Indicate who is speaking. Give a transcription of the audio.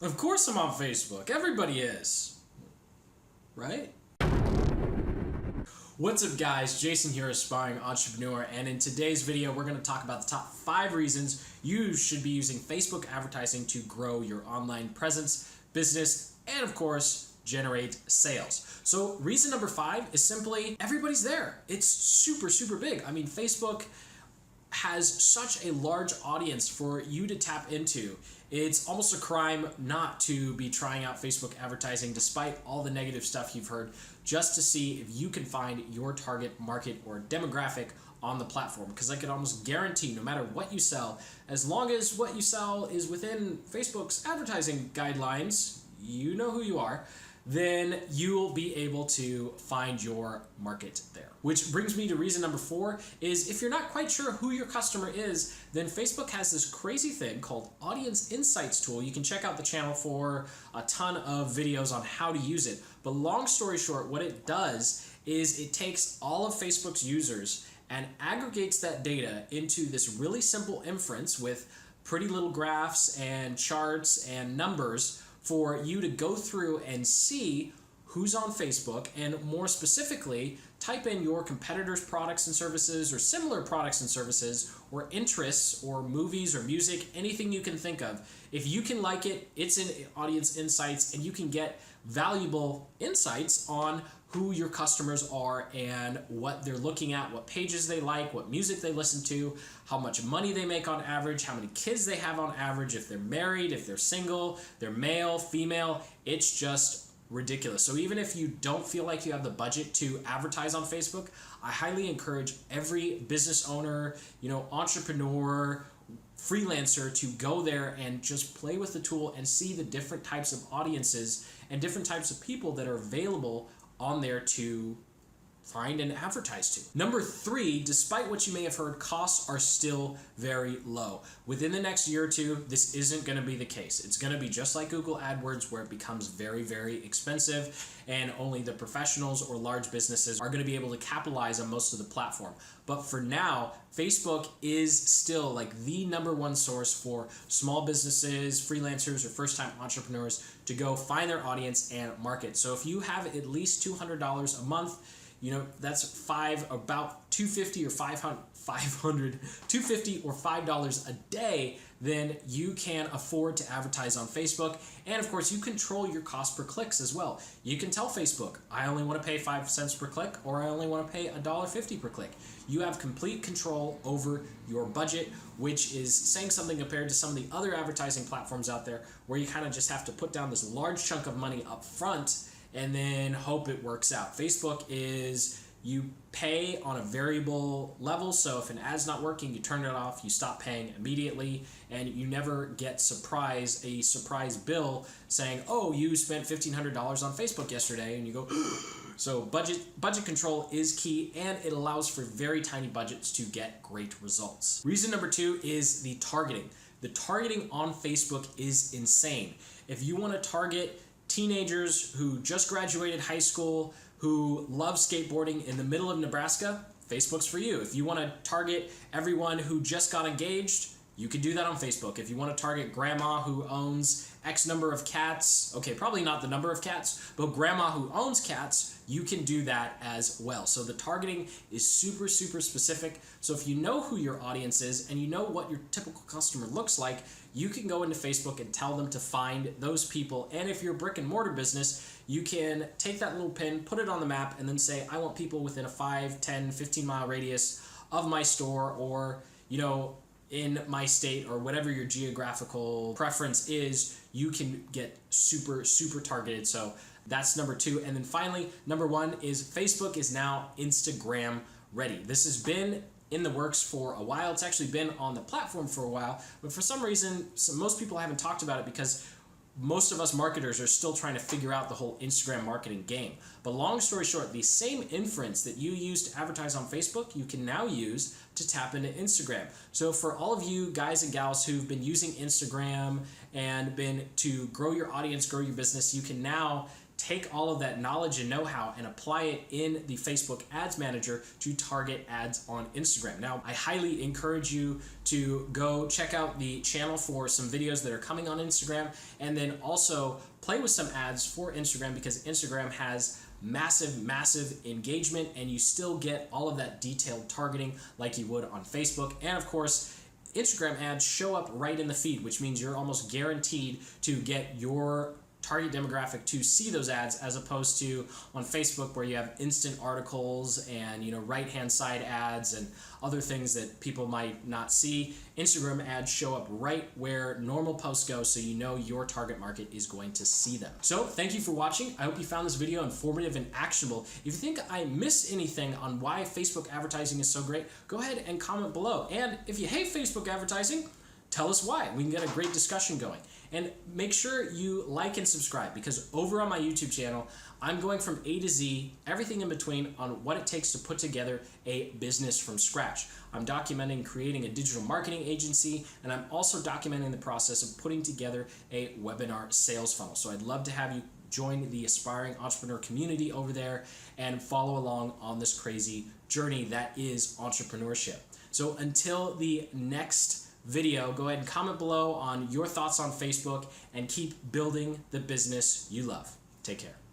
Speaker 1: Of course I'm on Facebook. Everybody is. Right? What's up guys, Jason here, aspiring entrepreneur, and in today's video we're going to talk about the top 5 reasons you should be using Facebook advertising to grow your online presence, business, and of course, generate sales. So reason number 5 is simply everybody's there. It's super big. I mean, Facebook has such a large audience for you to tap into. It's almost a crime not to be trying out Facebook advertising despite all the negative stuff you've heard, just to see if you can find your target market or demographic on the platform. Because I can almost guarantee no matter what you sell, as long as what you sell is within Facebook's advertising guidelines, you know who you are, then you'll be able to find your market there. Which brings me to reason number 4 is if you're not quite sure who your customer is, then Facebook has this crazy thing called Audience Insights tool. You can check out the channel for a ton of videos on how to use it. But long story short, what it does is it takes all of Facebook's users and aggregates that data into this really simple inference with pretty little graphs and charts and numbers for you to go through and see who's on Facebook, and more specifically, type in your competitors' products and services or similar products and services or interests or movies or music, anything you can think of. If you can like it, it's in Audience Insights, and you can get valuable insights on who your customers are and what they're looking at, what pages they like, what music they listen to, how much money they make on average, how many kids they have on average, if they're married, if they're single, they're male, female. It's just ridiculous. So even if you don't feel like you have the budget to advertise on Facebook, I highly encourage every business owner, entrepreneur, freelancer to go there and just play with the tool and see the different types of audiences and different types of people that are available on there to find and advertise to. Number 3, despite what you may have heard, costs are still very low. Within the next year or two, this isn't going to be the case. It's going to be just like Google AdWords, where it becomes very expensive, and only the professionals or large businesses are going to be able to capitalize on most of the platform. But for now, Facebook is still like the #1 source for small businesses, freelancers, or first-time entrepreneurs to go find their audience and market. So if you have at least $200 a month, that's about $250 or $250 or $5 a day, then you can afford to advertise on Facebook. And of course, you control your cost per clicks as well. You can tell Facebook, I only want to pay 5 cents per click, or I only want to pay $1.50 per click. You have complete control over your budget, which is saying something compared to some of the other advertising platforms out there where you kind of just have to put down this large chunk of money up front and then hope it works out. Facebook is you pay on a variable level, so if an ad's not working, you turn it off, you stop paying immediately, and you never get a surprise bill saying, oh, you spent $1,500 on Facebook yesterday, and you go, so budget control is key, and it allows for very tiny budgets to get great results. Reason number 2 is the targeting. The targeting on Facebook is insane. If you want to target teenagers who just graduated high school, who love skateboarding in the middle of Nebraska, Facebook's for you. If you want to target everyone who just got engaged, you can do that on Facebook. If you want to target grandma who owns X number of cats, okay, probably not the number of cats, but grandma who owns cats, you can do that as well. So the targeting is super specific. So if you know who your audience is and you know what your typical customer looks like, you can go into Facebook and tell them to find those people. And if you're a brick and mortar business, you can take that little pin, put it on the map, and then say, I want people within a 5, 10, 15 mile radius of my store, or, in my state, or whatever your geographical preference is. You can get super targeted. So that's number 2. And then finally, number 1 is Facebook is now Instagram ready. This has been in the works for a while. It's actually been on the platform for a while, but for some reason, most people haven't talked about it because most of us marketers are still trying to figure out the whole Instagram marketing game. But long story short, the same inference that you use to advertise on Facebook, you can now use to tap into Instagram. So for all of you guys and gals who've been using Instagram and been to grow your audience, grow your business, you can now take all of that knowledge and know-how and apply it in the Facebook Ads Manager to target ads on Instagram. Now, I highly encourage you to go check out the channel for some videos that are coming on Instagram, and then also play with some ads for Instagram, because Instagram has massive engagement, and you still get all of that detailed targeting like you would on Facebook. And of course, Instagram ads show up right in the feed, which means you're almost guaranteed to get your target demographic to see those ads, as opposed to on Facebook where you have instant articles and right hand side ads and other things that people might not see. Instagram ads show up right where normal posts go, so you know your target market is going to see them. So thank you for watching. I hope you found this video informative and actionable. If you think I missed anything on why Facebook advertising is so great, go ahead and comment below. And if you hate Facebook advertising, tell us why. We can get a great discussion going. And make sure you like and subscribe, because over on my YouTube channel, I'm going from A to Z, everything in between, on what it takes to put together a business from scratch. I'm documenting creating a digital marketing agency, and I'm also documenting the process of putting together a webinar sales funnel. So I'd love to have you join the aspiring entrepreneur community over there and follow along on this crazy journey that is entrepreneurship. So until the next video, go ahead and comment below on your thoughts on Facebook, and keep building the business you love. Take care.